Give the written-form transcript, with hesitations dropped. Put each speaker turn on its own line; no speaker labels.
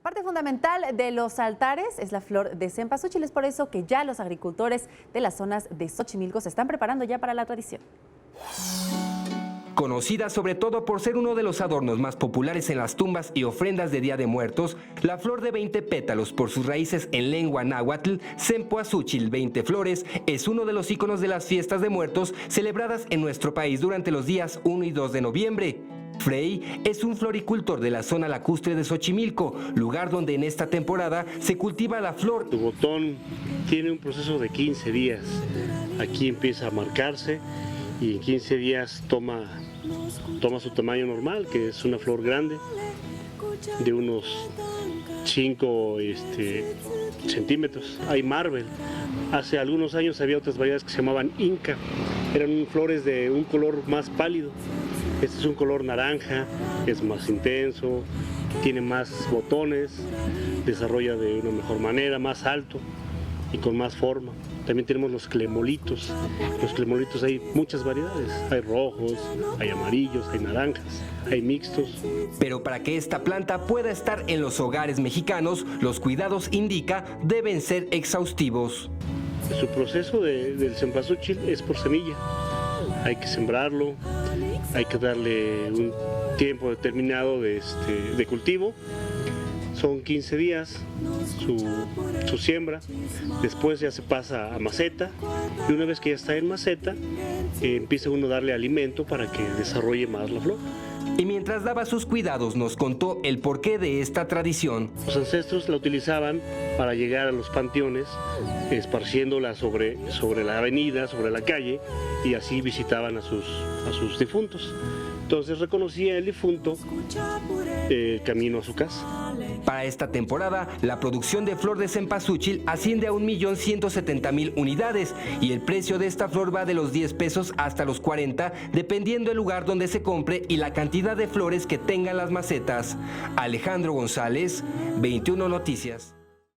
Parte fundamental de los altares es la flor de cempasúchil. Es por eso que ya los agricultores de las zonas de Xochimilco se están preparando ya para la tradición.
Conocida sobre todo por ser uno de los adornos más populares en las tumbas y ofrendas de Día de Muertos, la flor de 20 pétalos, por sus raíces en lengua náhuatl, cempasúchil 20 flores, es uno de los íconos de las fiestas de muertos celebradas en nuestro país durante los días 1 y 2 de noviembre. Frey es un floricultor de la zona lacustre de Xochimilco, lugar donde en esta temporada se cultiva la flor.
Tu botón tiene un proceso de 15 días. Aquí empieza a marcarse y en 15 días toma su tamaño normal, que es una flor grande, de unos 5 centímetros. Hay Marvel. Hace algunos años había otras variedades que se llamaban Inca. Eran flores de un color más pálido. Este es un color naranja, es más intenso, tiene más botones, desarrolla de una mejor manera, más alto y con más forma. También tenemos los clemolitos. Los clemolitos hay muchas variedades. Hay rojos, hay amarillos, hay naranjas, hay mixtos.
Pero para que esta planta pueda estar en los hogares mexicanos, los cuidados indica deben ser exhaustivos.
Su proceso del cempasúchil es por semilla. Hay que sembrarlo, hay que darle un tiempo determinado de cultivo. Son 15 días su siembra, después ya se pasa a maceta y una vez que ya está en maceta empieza uno a darle alimento para que desarrolle más la flor.
Y mientras daba sus cuidados nos contó el porqué de esta tradición.
Los ancestros la utilizaban para llegar a los panteones, esparciéndola sobre la avenida, sobre la calle, y así visitaban a sus difuntos. Entonces reconocía el difunto camino a su casa.
Para esta temporada, la producción de flor de cempasúchil asciende a 1.170.000 unidades y el precio de esta flor va de los 10 pesos hasta los 40, dependiendo el lugar donde se compre y la cantidad de flores que tengan las macetas. Alejandro González, 21 Noticias.